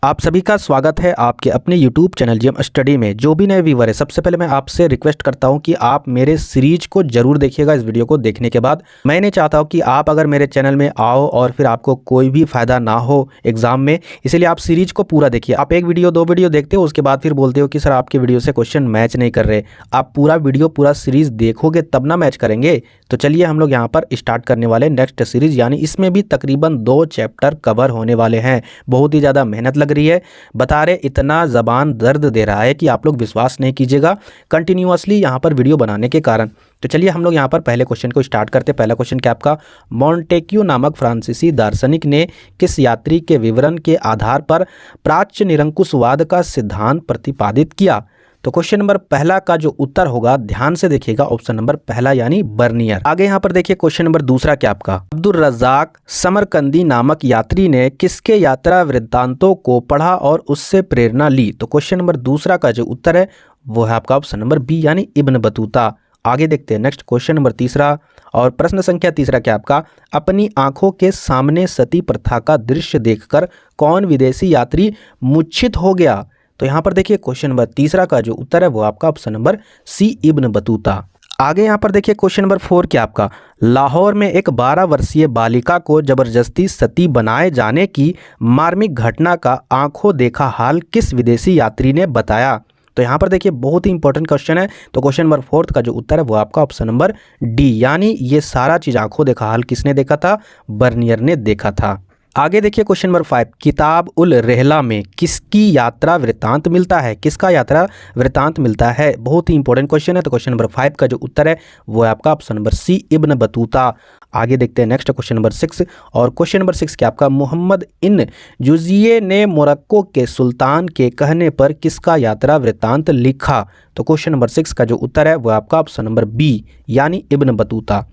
आप सभी का स्वागत है आपके अपने YouTube चैनल जीएम स्टडी में। जो भी नए व्यूवर है, सबसे पहले मैं आपसे रिक्वेस्ट करता हूं कि आप मेरे सीरीज को जरूर देखिएगा। इस वीडियो को देखने के बाद मैं नहीं चाहता हूं कि आप अगर मेरे चैनल में आओ और फिर आपको कोई भी फायदा ना हो एग्जाम में, इसलिए आप सीरीज को पूरा देखिए। आप एक वीडियो दो वीडियो देखते हो, उसके बाद फिर बोलते हो कि सर आपके वीडियो से क्वेश्चन मैच नहीं कर रहे। आप पूरा वीडियो पूरा सीरीज देखोगे तब ना मैच करेंगे। तो चलिए हम लोग यहाँ पर स्टार्ट करने वाले नेक्स्ट सीरीज, यानी इसमें भी तकरीबन 2 चैप्टर कवर होने वाले हैं। बहुत ही ज़्यादा मेहनत लग रही है, बता रहे इतना ज़बान दर्द दे रहा है कि आप लोग विश्वास नहीं कीजिएगा कंटिन्यूअसली यहाँ पर वीडियो बनाने के कारण। तो चलिए हम लोग यहाँ पर पहले क्वेश्चन को स्टार्ट करते हैं। पहला क्वेश्चन क्या आपका, मॉन्टेक्यू नामक फ्रांसीसी दार्शनिक ने किस यात्री के विवरण के आधार पर प्राच्य निरंकुशवाद का सिद्धांत प्रतिपादित किया? तो क्वेश्चन नंबर पहला का जो उत्तर होगा, ध्यान से देखिएगा, ऑप्शन नंबर पहला यानी बर्नियर। आगे यहाँ पर देखिए क्वेश्चन नंबर दूसरा क्या आपका, अब्दुल रज्जाक समरकंदी नामक यात्री ने किसके यात्रा वृत्तांतों को पढ़ा और उससे प्रेरणा ली? तो क्वेश्चन नंबर दूसरा का जो उत्तर है वो है आपका ऑप्शन नंबर बी यानी इब्न बतूता। आगे देखते हैं नेक्स्ट क्वेश्चन नंबर तीसरा और प्रश्न संख्या तीसरा क्या आपका, अपनी आंखों के सामने सती प्रथा का दृश्य देखकर कौन विदेशी यात्री मूर्छित हो गया? तो यहाँ पर देखिए क्वेश्चन नंबर तीसरा का जो उत्तर है वो आपका option number C Ibn Battuta. आगे यहाँ पर देखिए क्वेश्चन नंबर 4 क्या आपका, लाहौर में एक 12 वर्षीय बालिका को जबरदस्ती सती बनाए जाने की मार्मिक घटना का आंखों देखा हाल किस विदेशी यात्री ने बताया? तो यहाँ पर देखिए बहुत ही इंपॉर्टेंट क्वेश्चन है। तो क्वेश्चन नंबर 4 का जो उत्तर है वो आपका ऑप्शन नंबर डी, यानी ये सारा चीज़ आंखों देखा हाल किसने देखा था? बर्नियर ने देखा था। आगे देखिए क्वेश्चन नंबर 5, किताब उल रहला में किसकी यात्रा वृत्तांत मिलता है? किसका यात्रा वृत्तांत मिलता है? बहुत ही इंपॉर्टेंट क्वेश्चन है। तो क्वेश्चन नंबर 5 का जो उत्तर है वो है आपका option number C Ibn Battuta. आगे देखते हैं नेक्स्ट क्वेश्चन नंबर 6 और क्वेश्चन नंबर 6 क्या आपका, मोहम्मद इन जुजिये ने मोरक्को के सुल्तान के कहने पर किसका यात्रा वृत्तांत लिखा? तो क्वेश्चन नंबर 6 का जो उत्तर है वो आपका ऑप्शन नंबर बी यानी इब्न बतूता।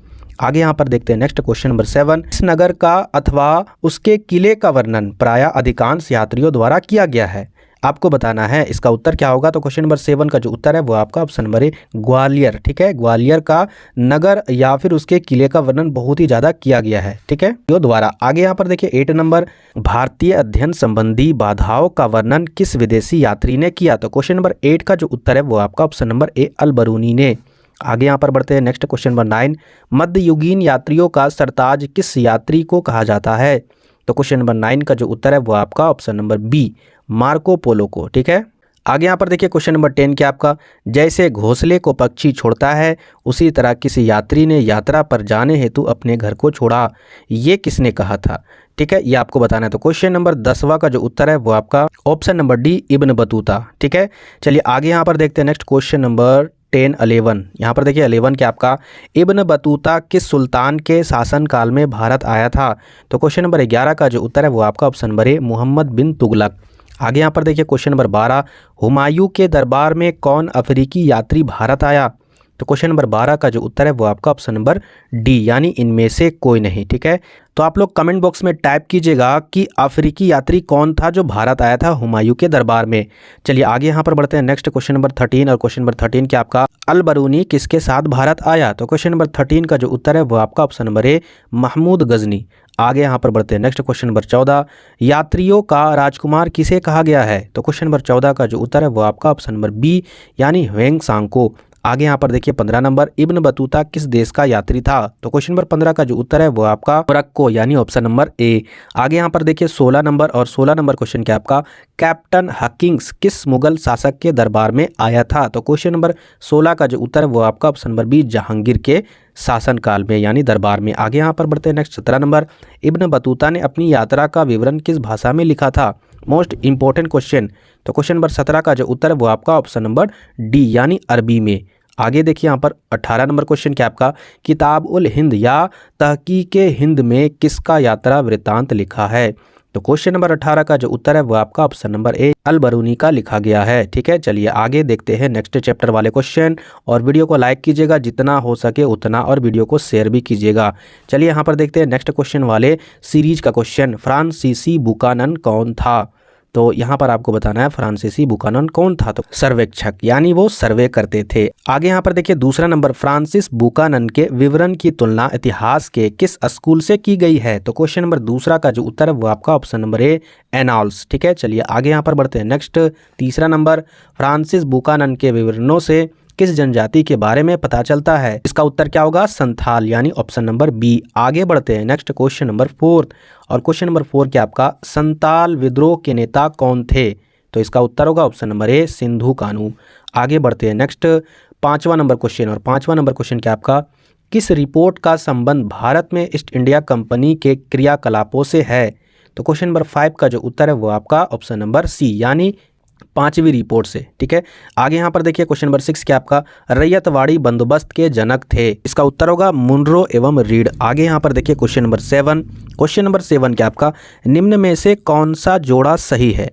आगे यहाँ पर देखते हैं नेक्स्ट क्वेश्चन नंबर 7, इस नगर का अथवा उसके किले का वर्णन प्रायः अधिकांश यात्रियों द्वारा किया गया है। आपको बताना है इसका उत्तर क्या होगा। तो क्वेश्चन नंबर 7 का जो उत्तर है वो आपका ऑप्शन नंबर ए ग्वालियर। ठीक है, ग्वालियर का नगर या फिर उसके किले का वर्णन बहुत ही ज़्यादा किया गया है। ठीक है, यो द्वारा। आगे यहाँ पर देखिए 8 नंबर, भारतीय अध्ययन संबंधी बाधाओं का वर्णन किस विदेशी यात्री ने किया? तो क्वेश्चन नंबर 8 का जो उत्तर है वो आपका ऑप्शन नंबर ए अल बरूनी ने। आगे यहाँ पर बढ़ते हैं नेक्स्ट क्वेश्चन नंबर 9, मध्ययुगीन यात्रियों का सरताज किस यात्री को कहा जाता है? तो क्वेश्चन नंबर 9 का जो उत्तर है वो आपका option number B Marco Polo को। ठीक है, आगे यहाँ पर देखिए क्वेश्चन नंबर 10 क्या आपका, जैसे घोंसले को पक्षी छोड़ता है उसी तरह किसी यात्री ने यात्रा पर जाने हेतु अपने घर को छोड़ा, ये किसने कहा था? ठीक है, ये आपको बताना है। तो क्वेश्चन नंबर 10वां का जो उत्तर है वो आपका option number D Ibn Battuta. ठीक है, चलिए आगे यहाँ पर देखते हैं नेक्स्ट क्वेश्चन नंबर 10 11। यहाँ पर देखिए 11 क्या आपका, इब्न बतूता किस सुल्तान के शासनकाल में भारत आया था? तो क्वेश्चन नंबर 11 का जो उत्तर है वो आपका ऑप्शन नंबर ए मोहम्मद बिन तुगलक। आगे यहाँ पर देखिए क्वेश्चन नंबर 12, हुमायूं के दरबार में कौन अफ्रीकी यात्री भारत आया? तो क्वेश्चन नंबर 12 का जो उत्तर है वो आपका ऑप्शन नंबर डी यानी इनमें से कोई नहीं। ठीक है, तो आप लोग कमेंट बॉक्स में टाइप कीजिएगा कि अफ्रीकी यात्री कौन था जो भारत आया था हुमायूं के दरबार में। चलिए आगे यहाँ पर बढ़ते हैं नेक्स्ट क्वेश्चन नंबर 13 और क्वेश्चन नंबर 13 क्या आपका, अल बरूनी किसके साथ भारत आया? तो क्वेश्चन नंबर 13 का जो उत्तर है वो आपका option number A Mahmud Ghazni. आगे यहाँ पर बढ़ते हैं नेक्स्ट क्वेश्चन नंबर 14, यात्रियों का राजकुमार किसे कहा गया है? तो क्वेश्चन नंबर 14 का जो उत्तर है वो आपका ऑप्शन नंबर बी यानी ह्वेंग सांग को। आगे यहाँ पर देखिए 15 नंबर, इब्न बतूता किस देश का यात्री था? तो क्वेश्चन नंबर 15 का जो उत्तर है वो आपका मोरक्को यानी ऑप्शन नंबर ए। आगे यहाँ पर देखिए 16 नंबर और 16 नंबर क्वेश्चन क्या आपका, कैप्टन हकिंग्स किस मुगल शासक के दरबार में आया था? तो क्वेश्चन नंबर 16 का जो उत्तर है वो आपका ऑप्शन नंबर बी जहांगीर के शासनकाल में यानी दरबार में। आगे यहाँ पर बढ़ते हैं नेक्स्ट 17 नंबर, इब्न बतूता ने अपनी यात्रा का विवरण किस भाषा में लिखा था? Most important question. तो क्वेश्चन नंबर 17 का जो उत्तर है वो आपका ऑप्शन नंबर डी यानी अरबी में। आगे देखिए यहाँ पर 18 नंबर क्वेश्चन क्या आपका, किताब उल हिंद या तहकीक हिंद में किसका यात्रा वृत्तांत लिखा है? तो क्वेश्चन नंबर 18 का जो उत्तर है वो आपका ऑप्शन नंबर ए अल बरूनी का लिखा गया है। ठीक है, चलिए आगे देखते हैं नेक्स्ट चैप्टर वाले क्वेश्चन और वीडियो को लाइक कीजिएगा जितना हो सके उतना और वीडियो को शेयर भी कीजिएगा। चलिए यहाँ पर देखते हैं नेक्स्ट क्वेश्चन वाले सीरीज का क्वेश्चन, फ्रांसीसी बुकानन कौन था? तो यहाँ पर आपको बताना है फ्रांसीसी बुकानन कौन था, तो सर्वेक्षक, यानी वो सर्वे करते थे। आगे यहाँ पर देखिए दूसरा नंबर, फ्रांसिस बुकानन के विवरण की तुलना इतिहास के किस स्कूल से की गई है? तो क्वेश्चन नंबर दूसरा का जो उत्तर है वो आपका ऑप्शन नंबर ए, एनाल्स। ठीक है, चलिए आगे यहाँ पर बढ़ते हैं। नेक्स्ट तीसरा नंबर, फ्रांसिस बुकानन के विवरणों से किस जनजाति के बारे में पता चलता है? इसका उत्तर क्या होगा? संथाल, यानी ऑप्शन नंबर बी। आगे बढ़ते हैं। नेक्स्ट क्वेश्चन नंबर 4, और क्वेश्चन नंबर 4 क्या आपका, संताल विद्रोह के नेता कौन थे? तो इसका उत्तर होगा ऑप्शन नंबर ए, सिंधु कानू। आगे बढ़ते हैं। नेक्स्ट 5वां नंबर क्वेश्चन, और 5वां नंबर क्वेश्चन क्या आपका, किस रिपोर्ट का संबंध भारत में ईस्ट इंडिया कंपनी के क्रियाकलापों से है? तो क्वेश्चन नंबर 5 का जो उत्तर है वो आपका ऑप्शन नंबर सी, यानी 5वीं रिपोर्ट से। ठीक है, आगे यहाँ पर देखिए क्वेश्चन नंबर 6 क्या आपका, रैयतवाड़ी बंदोबस्त के जनक थे? इसका उत्तर होगा मुनरो एवं रीड। आगे यहाँ पर देखिए क्वेश्चन नंबर 7, क्वेश्चन नंबर 7 क्या आपका, निम्न में से कौन सा जोड़ा सही है?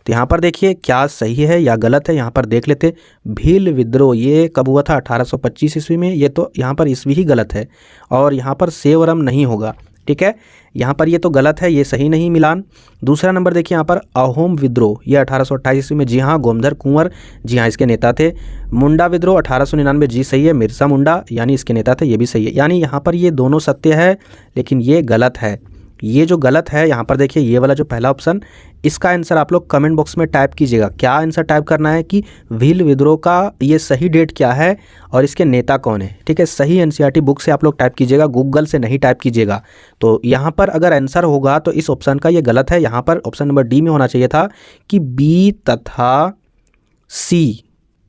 तो यहाँ पर देखिए क्या सही है या गलत है, यहाँ पर देख लेते। भील विद्रोह ये कब हुआ था? 1825 ईस्वी में। ये तो यहाँ पर ईस्वी ही गलत है, और यहाँ पर सेवरम नहीं होगा। ठीक है, यहाँ पर ये तो गलत है, ये सही नहीं मिलान। दूसरा नंबर देखिए यहाँ पर अहोम विद्रोह, ये 1828 ईस्वी में, जी हाँ, गोमधर कुंवर, जी हाँ, इसके नेता थे। मुंडा विद्रोह 1899, जी सही है, मिर्जा मुंडा यानी इसके नेता थे, ये भी सही है। यानी यहाँ पर ये दोनों सत्य है, लेकिन ये गलत है। ये जो गलत है यहाँ पर देखिए, ये वाला जो पहला ऑप्शन, इसका आंसर आप लोग कमेंट बॉक्स में टाइप कीजिएगा। क्या आंसर टाइप करना है कि भील विद्रोह का ये सही डेट क्या है और इसके नेता कौन है? ठीक है, सही एनसीईआरटी बुक से आप लोग टाइप कीजिएगा, गूगल से नहीं टाइप कीजिएगा। तो यहाँ पर अगर आंसर होगा तो इस ऑप्शन का ये गलत है। यहाँ पर ऑप्शन नंबर डी में होना चाहिए था कि बी तथा सी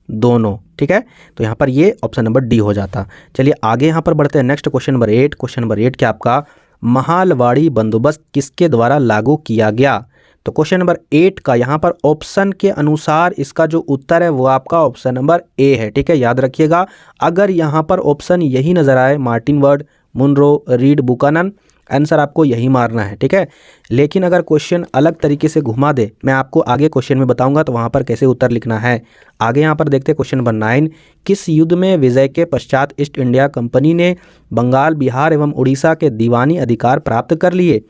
दोनों। ठीक है, तो यहाँ पर ये ऑप्शन नंबर डी हो जाता। चलिए आगे यहाँ पर बढ़ते हैं। Next question number 8, question number 8 क्या आपका, महालवाड़ी बंदोबस्त किसके द्वारा लागू किया गया? तो क्वेश्चन नंबर 8 का यहाँ पर ऑप्शन के अनुसार इसका जो उत्तर है वो आपका ऑप्शन नंबर ए है। ठीक है, याद रखिएगा, अगर यहाँ पर ऑप्शन यही नजर आए, Martin Bird, Munro, Reed, Buchanan, answer आपको यही मारना है। ठीक है, लेकिन अगर क्वेश्चन अलग तरीके से घुमा दे, मैं आपको आगे क्वेश्चन में बताऊंगा तो वहाँ पर कैसे उत्तर लिखना है। आगे यहाँ पर देखते हैं क्वेश्चन नंबर 9, किस युद्ध में विजय के पश्चात ईस्ट इंडिया कंपनी ने बंगाल, बिहार एवं उड़ीसा के दीवानी अधिकार प्राप्त कर लिए?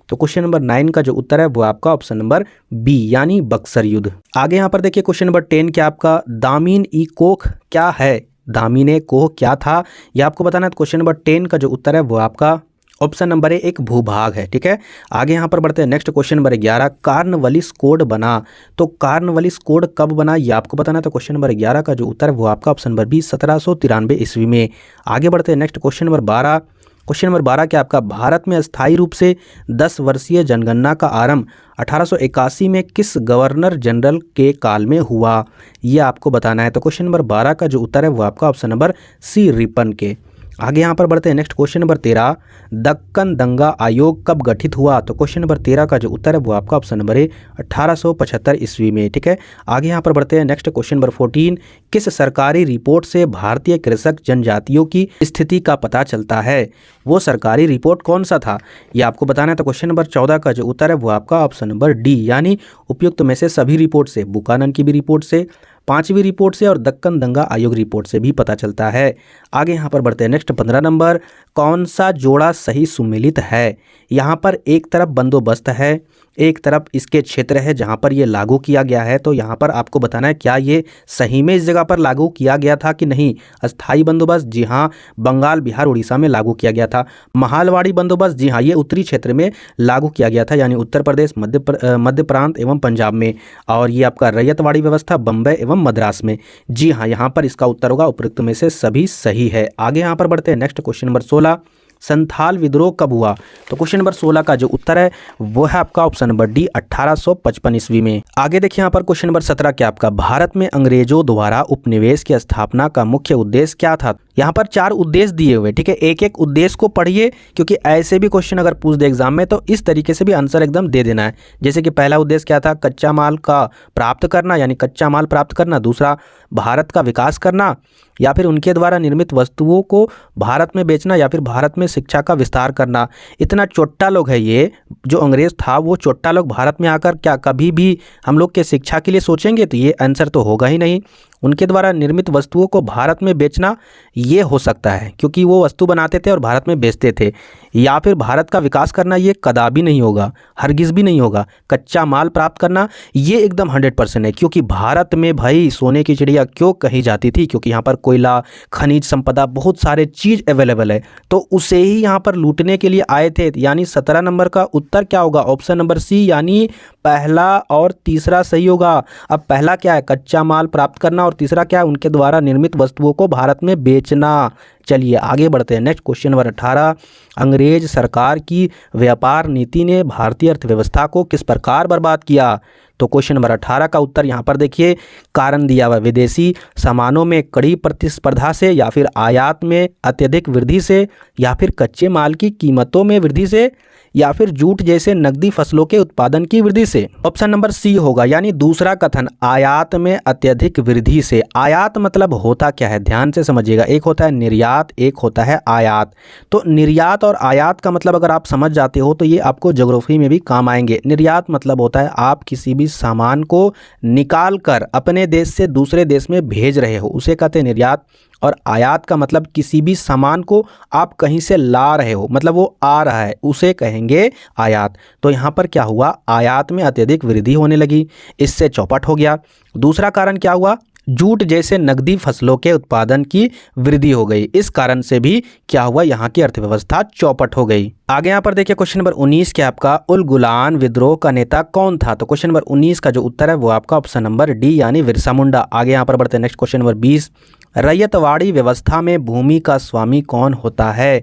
तो क्वेश्चन नंबर 9 का जो उत्तर है वो आपका ऑप्शन नंबर बी, यानी बक्सर युद्ध। आगे यहाँ पर देखिए क्वेश्चन नंबर 10 क्या आपका, दामिन ई कोख क्या है? दामिने कोह क्या था, यह आपको बताना है। क्वेश्चन नंबर 10 का जो उत्तर है वो आपका ऑप्शन नंबर ए, एक भूभाग है। ठीक है, आगे यहाँ पर बढ़ते हैं। Next question number 11, Cornwallis code बना? तो कार्नवालिस कोड कब बना ये आपको बताना है। तो क्वेश्चन नंबर 11 का जो उत्तर है वो आपका ऑप्शन नंबर बी, 1793 ईस्वी में। आगे बढ़ते हैं। Next question number 12, question number 12 क्या आपका, भारत में अस्थायी रूप से 10 वर्षीय जनगणना का आरंभ 1881 में किस गवर्नर जनरल के काल में हुआ? ये आपको बताना है। तो क्वेश्चन नंबर 12 का जो उत्तर है वो आपका ऑप्शन नंबर सी, रिपन के। आगे यहाँ पर बढ़ते हैं। नेक्स्ट क्वेश्चन नंबर 13, दक्कन दंगा आयोग कब गठित हुआ? तो क्वेश्चन नंबर 13 का जो उत्तर है वो आपका ऑप्शन नंबर ए, 1875 ईस्वी में। ठीक है, आगे यहाँ पर बढ़ते हैं। नेक्स्ट क्वेश्चन नंबर 14, किस सरकारी रिपोर्ट से भारतीय कृषक जनजातियों की स्थिति का पता चलता है? वो सरकारी रिपोर्ट कौन सा था ये आपको बताना है। तो क्वेश्चन नंबर 14 का जो उत्तर है वो आपका ऑप्शन नंबर डी, यानी उपयुक्त में से सभी रिपोर्ट से, बुकानन की भी रिपोर्ट से, 5वीं रिपोर्ट से और दक्कन दंगा आयोग रिपोर्ट से भी पता चलता है। आगे यहाँ पर बढ़ते हैं। नेक्स्ट 15 नंबर, कौन सा जोड़ा सही सुमेलित है? यहाँ पर एक तरफ बंदोबस्त है, एक तरफ इसके क्षेत्र है जहाँ पर ये लागू किया गया है। तो यहाँ पर आपको बताना है क्या ये सही में इस जगह पर लागू किया गया था कि नहीं। अस्थाई बंदोबस्त, जी हाँ, बंगाल, बिहार, उड़ीसा में लागू किया गया था। महालवाड़ी बंदोबस्त, जी हाँ, ये उत्तरी क्षेत्र में लागू किया गया था, यानी उत्तर प्रदेश, मध्य प्रांत एवं पंजाब में। और ये आपका रैयतवाड़ी व्यवस्था बम्बई एवं मद्रास में। जी हाँ, यहाँ पर इसका उत्तर होगा उपरोक्त में से सभी सही है। आगे यहाँ पर बढ़ते हैं। नेक्स्ट क्वेश्चन नंबर 16, संथाल विद्रोह कब हुआ? तो क्वेश्चन नंबर 16 का जो उत्तर है वो है आपका ऑप्शन नंबर डी, 1855 ईस्वी में। आगे देखिए यहाँ पर क्वेश्चन नंबर 17 क्या आपका, भारत में अंग्रेजों द्वारा उपनिवेश की स्थापना का मुख्य उद्देश्य क्या था? यहाँ पर 4 उद्देश्य दिए हुए। ठीक है, एक एक उद्देश्य को पढ़िए, क्योंकि ऐसे भी क्वेश्चन अगर पूछ दे एग्जाम में तो इस तरीके से भी आंसर एकदम दे देना है। जैसे कि पहला उद्देश्य क्या था, कच्चा माल का प्राप्त करना, यानी कच्चा माल प्राप्त करना। दूसरा, भारत का विकास करना, या फिर उनके द्वारा निर्मित वस्तुओं को भारत में बेचना, या फिर भारत में शिक्षा का विस्तार करना। इतना चोट्टा लोग है ये जो अंग्रेज था, वो चोट्टा लोग भारत में आकर क्या कभी भी हम लोग के शिक्षा के लिए सोचेंगे? तो ये आंसर तो होगा ही नहीं। उनके द्वारा निर्मित वस्तुओं को भारत में बेचना ये हो सकता है, क्योंकि वो वस्तु बनाते थे और भारत में बेचते थे। या फिर भारत का विकास करना, ये कदापि नहीं होगा, हरगिज़ भी नहीं होगा। कच्चा माल प्राप्त करना ये एकदम 100% है, क्योंकि भारत में भाई सोने की चिड़िया क्यों कही जाती थी, क्योंकि यहाँ पर कोयला, खनिज संपदा, बहुत सारे चीज़ अवेलेबल है, तो उसे ही यहाँ पर लूटने के लिए आए थे। यानी 17 नंबर का उत्तर क्या होगा, ऑप्शन नंबर सी, यानी पहला और तीसरा सही होगा। अब पहला क्या है, कच्चा माल प्राप्त करना, और तीसरा क्या है, उनके द्वारा निर्मित वस्तुओं को भारत में बेचना। चलिए आगे बढ़ते हैं। नेक्स्ट क्वेश्चन नंबर 18, अंग्रेज सरकार की व्यापार नीति ने भारतीय अर्थव्यवस्था को किस प्रकार बर्बाद किया। तो क्वेश्चन नंबर 18 का उत्तर यहाँ पर देखिए, कारण दिया हुआ विदेशी सामानों में कड़ी प्रतिस्पर्धा से, या फिर आयात में अत्यधिक वृद्धि से, या फिर कच्चे माल की कीमतों में वृद्धि से, या फिर जूट जैसे नकदी फसलों के उत्पादन की वृद्धि से। ऑप्शन नंबर सी होगा, यानी दूसरा कथन, आयात में अत्यधिक वृद्धि से। आयात मतलब होता क्या है, ध्यान से समझिएगा, एक होता है निर्यात, एक होता है आयात। तो निर्यात और आयात का मतलब अगर आप समझ जाते हो तो ये आपको ज्योग्राफी में भी काम आएंगे। निर्यात मतलब होता है आप किसी भी सामान को निकाल कर अपने देश से दूसरे देश में भेज रहे हो, उसे कहते हैं निर्यात। और आयात का मतलब किसी भी सामान को आप कहीं से ला रहे हो, मतलब वो आ रहा है, उसे कहेंगे आयात। तो यहाँ पर क्या हुआ, आयात में अत्यधिक वृद्धि होने लगी, इससे चौपट हो गया। दूसरा कारण क्या हुआ, जूट जैसे नकदी फसलों के उत्पादन की वृद्धि हो गई, इस कारण से भी क्या हुआ, यहाँ की अर्थव्यवस्था चौपट हो गई। आगे यहाँ पर देखिए क्वेश्चन नंबर 19 के आपका, उल गुलान विद्रोह का नेता कौन था। तो क्वेश्चन नंबर 19 का जो उत्तर है वो आपका ऑप्शन नंबर डी, यानी बिरसा मुंडा। आगे यहाँ पर बढ़ते हैं। नेक्स्ट क्वेश्चन नंबर 20, रैयतवाड़ी व्यवस्था में भूमि का स्वामी कौन होता है।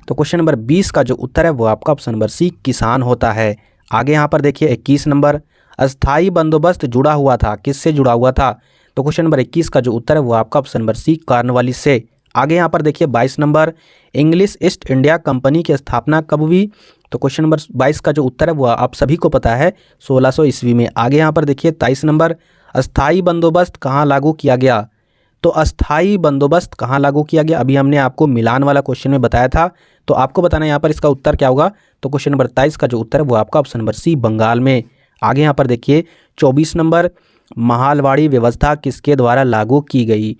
तो क्वेश्चन नंबर 20 का जो उत्तर है वो आपका ऑप्शन नंबर सी, किसान होता है। आगे यहाँ पर देखिए 21 नंबर, अस्थाई बंदोबस्त जुड़ा हुआ था, किससे जुड़ा हुआ था। तो क्वेश्चन नंबर 21 का जो उत्तर है वो आपका ऑप्शन नंबर सी, कॉर्नवालिस से। आगे यहाँ पर देखिए 22 number, English east India company की स्थापना कब हुई। तो क्वेश्चन नंबर 22 का जो उत्तर है वो आप सभी को पता है, 1600 ईस्वी में। आगे यहाँ पर देखिए 23 नंबर, अस्थाई बंदोबस्त कहाँ लागू किया गया। तो अस्थाई बंदोबस्त कहाँ लागू किया गया, अभी हमने आपको मिलान वाला क्वेश्चन में बताया था, तो आपको बताना है यहाँ पर इसका उत्तर क्या होगा। तो क्वेश्चन नंबर 23 का जो उत्तर है वो आपका ऑप्शन नंबर सी, बंगाल में। आगे यहाँ पर देखिए 24 नंबर, महालवाड़ी व्यवस्था किसके द्वारा लागू की गई।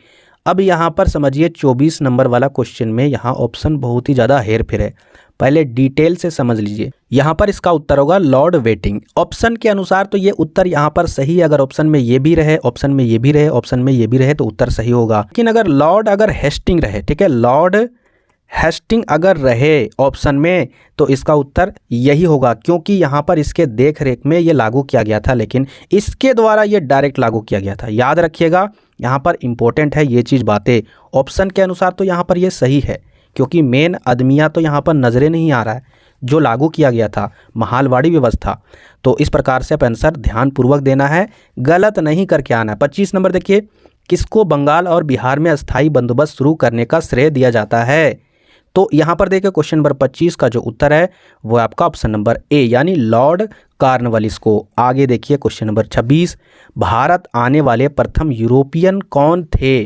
अब यहाँ पर समझिए 24 नंबर वाला क्वेश्चन में यहाँ ऑप्शन बहुत ही ज़्यादा हेर फेर है, पहले डिटेल से समझ लीजिए। यहाँ पर इसका उत्तर होगा लॉर्ड वेटिंग। ऑप्शन के अनुसार तो ये उत्तर यहाँ पर सही है, अगर ऑप्शन में ये भी रहे, ऑप्शन में ये भी रहे, ऑप्शन में ये भी रहे तो उत्तर सही होगा। लेकिन अगर लॉर्ड अगर हेस्टिंग रहे, ठीक है, लॉर्ड हेस्टिंग अगर रहे ऑप्शन में तो इसका उत्तर यही होगा, क्योंकि यहाँ पर इसके देख रेख में ये लागू किया गया था, लेकिन इसके द्वारा ये डायरेक्ट लागू किया गया था। याद रखिएगा, यहाँ पर इंपॉर्टेंट है ये चीज़ बातें। ऑप्शन के अनुसार तो यहाँ पर ये सही है, क्योंकि मेन अदमिया तो यहाँ पर नज़रें नहीं आ रहा है, जो लागू किया गया था महालवाड़ी व्यवस्था। तो इस प्रकार से आंसर ध्यानपूर्वक देना है, गलत नहीं करके आना है। 25 नंबर देखिए, किसको बंगाल और बिहार में अस्थाई बंदोबस्त शुरू करने का श्रेय दिया जाता है। तो यहाँ पर देखिए क्वेश्चन नंबर 25 का जो उत्तर है वो आपका ऑप्शन नंबर ए, यानी लॉर्ड कॉर्नवालिस को। आगे देखिए क्वेश्चन नंबर 26, भारत आने वाले प्रथम यूरोपियन कौन थे।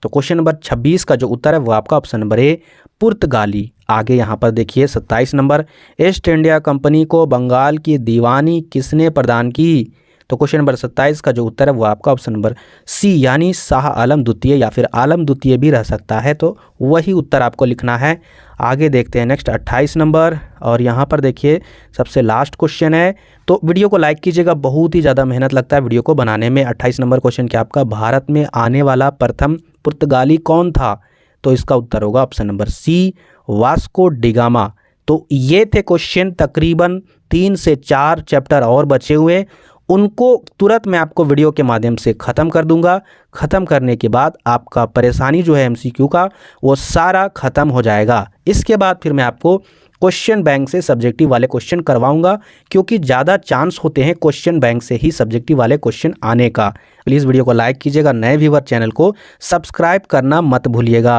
तो क्वेश्चन नंबर 26 का जो उत्तर है वो आपका ऑप्शन नंबर ए, पुर्तगाली। आगे यहाँ पर देखिए 27 नंबर, ईस्ट इंडिया कंपनी को बंगाल की दीवानी किसने प्रदान की। तो क्वेश्चन नंबर 27 का जो उत्तर है वो आपका ऑप्शन नंबर सी, यानी शाह आलम द्वितीय, या फिर आलम द्वितीय भी रह सकता है, तो वही उत्तर आपको लिखना है। आगे देखते हैं नेक्स्ट 28 नंबर, और यहाँ पर देखिए सबसे लास्ट क्वेश्चन है, तो वीडियो को लाइक कीजिएगा, बहुत ही ज़्यादा मेहनत लगता है वीडियो को बनाने में। 28 नंबर क्वेश्चन क्या आपका, भारत में आने वाला प्रथम पुर्तगाली कौन था। तो इसका उत्तर होगा option number C, Vasco da Gama. तो ये थे क्वेश्चन, तकरीबन 3 से 4 चैप्टर और बचे हुए, उनको तुरंत मैं आपको वीडियो के माध्यम से ख़त्म कर दूंगा। ख़त्म करने के बाद आपका परेशानी जो है एमसीक्यू का वो सारा ख़त्म हो जाएगा। इसके बाद फिर मैं आपको क्वेश्चन बैंक से सब्जेक्टिव वाले क्वेश्चन करवाऊंगा, क्योंकि ज़्यादा चांस होते हैं क्वेश्चन बैंक से ही सब्जेक्टिव वाले क्वेश्चन आने का। प्लीज़ वीडियो को लाइक कीजिएगा, नए व्यूअर चैनल को सब्सक्राइब करना मत भूलिएगा।